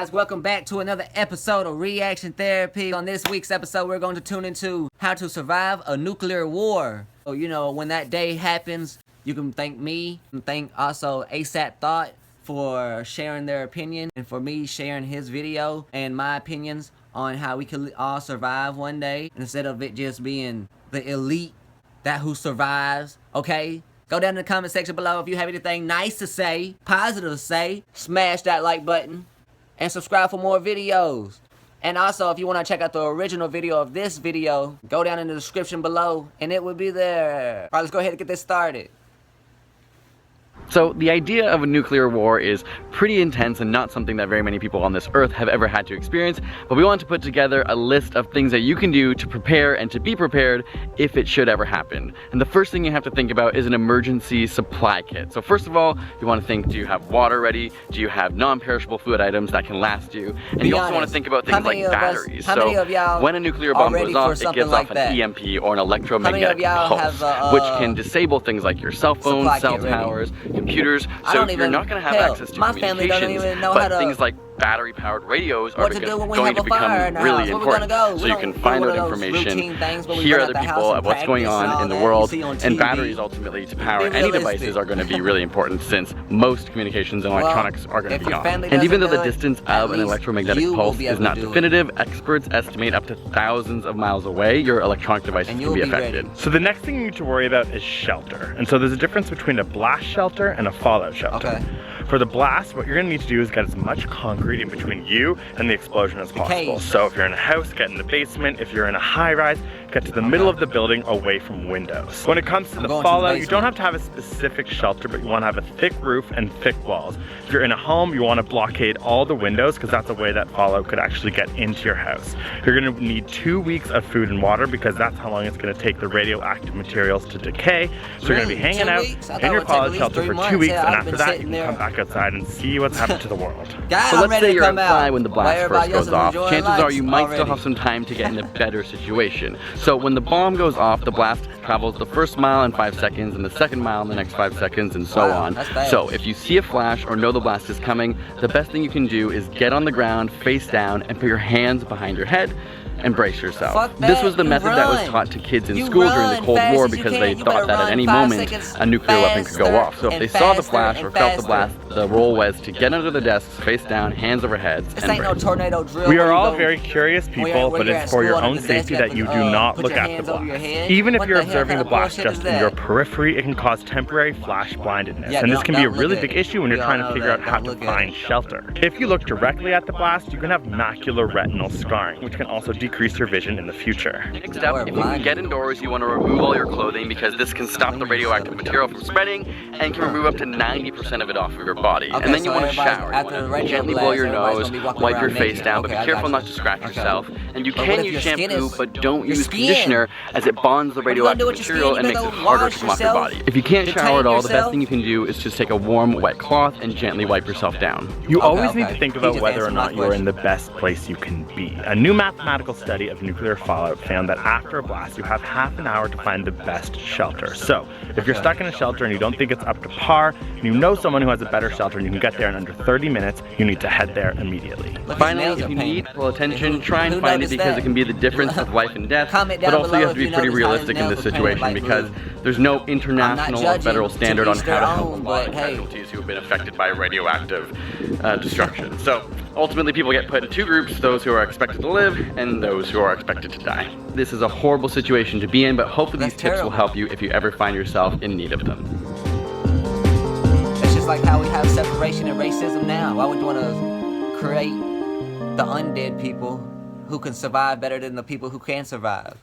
guys, welcome back to another episode of Reaction Therapy. On this week's episode, we're going to tune into how to survive a nuclear war. So, you know, when that day happens, you can thank me and thank also ASAP Thought for sharing their opinion and for me sharing his video and my opinions on how we could all survive one day instead of it just being the elite that who survives, okay? Go down in the comment section below if you have anything nice to say, positive to say. Smash that like button and subscribe for more videos. And also, if you want to check out the original video of this video, go down in the description below and it will be there. All right, let's go ahead and get this started. So the idea of a nuclear war is pretty intense and not something that very many people on this earth have ever had to experience, but we want to put together a list of things that you can do to prepare and to be prepared if it should ever happen. And the first thing you have to think about is an emergency supply kit. So first of all, you want to think, do you have water ready? Do you have non-perishable food items that can last you? And you also want to think about things like batteries. So when a nuclear bomb goes off, it gives off an EMP or an electromagnetic pulse, which can disable things like your cell phones, cell towers, computers, so you're not going to have access to communications, but things like battery-powered radios are going to become really important. So you can find out information, hear other people of what's going on in the world, and batteries ultimately to power any devices are going to be really important since most communications and electronics are going to be on. And even though the distance of an electromagnetic pulse is not definitive, experts estimate up to thousands of miles away your electronic devices can be affected. So the next thing you need to worry about is shelter. And so there's a difference between a blast shelter and a fallout shelter. Okay. For the blast, what you're going to need to do is get as much concrete in between you and the explosion as possible. So if you're in a house, get in the basement. If you're in a high-rise, get to the middle of the building away from windows. When it comes to the fallout, you don't have to have a specific shelter, but you want to have a thick roof and thick walls. If you're in a home, you want to blockade all the windows because that's a way that fallout could actually get into your house. You're going to need 2 weeks of food and water because that's how long it's going to take the radioactive materials to decay. So you're going to be hanging out in your fallout shelter for 2 weeks, and after that you can come back outside and see what's happened to the world. So let's say you're outside when the blast first goes off. Chances are you might still have some time to get in a better situation. So when the bomb goes off, the blast travels the first mile in 5 seconds and the second mile in the next 5 seconds and so on. So if you see a flash or know the blast is coming, the best thing you can do is get on the ground, face down, and put your hands behind your head and brace yourself. This was the method that was taught to kids in school during the Cold War because they thought that at any moment a nuclear weapon could go off. So if they saw the flash or felt the blast, the rule was to get under the desks, face down, hands over heads, and brace. We are all very curious people, but it's for your own safety that you do not look at the blast. Even if you're observing the blast just in your periphery, it can cause temporary flash blindness, and this can be a really big issue when you're trying to figure out how to find shelter. If you look directly at the blast, you can have macular retinal scarring, which can also decrease your vision in the future. Next up, if you can get indoors, you want to remove all your clothing because this can stop the radioactive material from spreading and can remove up to 90% of it off of your body. And then you want to shower. You want to gently blow your nose, wipe your face down, but be careful not to scratch yourself. And you can use shampoo, but don't use conditioner as it bonds the radioactive material and makes it harder to come off your body. If you can't shower at all, the best thing you can do is just take a warm, wet cloth and gently wipe yourself down. You always need to think about whether or not you are in the best place you can be. A new mathematical study of nuclear fallout found that after a blast, you have half an hour to find the best shelter. So if you're stuck in a shelter and you don't think it's up to par, and you know someone who has a better shelter and you can get there in under 30 minutes, you need to head there immediately. Finally, if you need medical attention, try and find it because it can be the difference of life and death, but also you have to be pretty realistic in this situation because there's no international or federal standard on how to help a lot of casualties who have been affected by radioactive destruction. So ultimately people get put in 2 groups, those who are expected to live and those who are expected to die. This is a horrible situation to be in, but hopefully these tips will help you if you ever find yourself in need of them. It's just like how we have separation and racism now. Why would you want to create the undead people who can survive better than the people who can survive?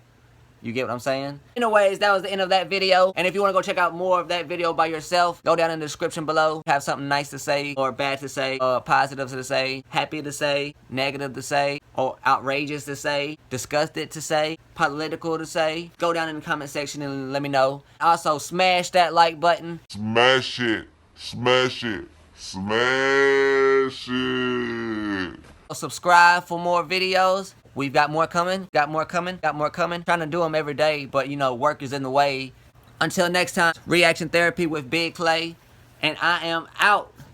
You get what I'm saying? Anyways, that was the end of that video. And if you want to go check out more of that video by yourself, go down in the description below. Have something nice to say, or bad to say, or positive to say, happy to say, negative to say, or outrageous to say, disgusted to say, political to say. Go down in the comment section and let me know. Also, smash that like button. Smash it. Smash it. Smash it. Subscribe for more videos. We've got more coming, got more coming. Trying to do them every day, but you know, work is in the way. Until next time, Reaction Therapy with Big Clay, and I am out.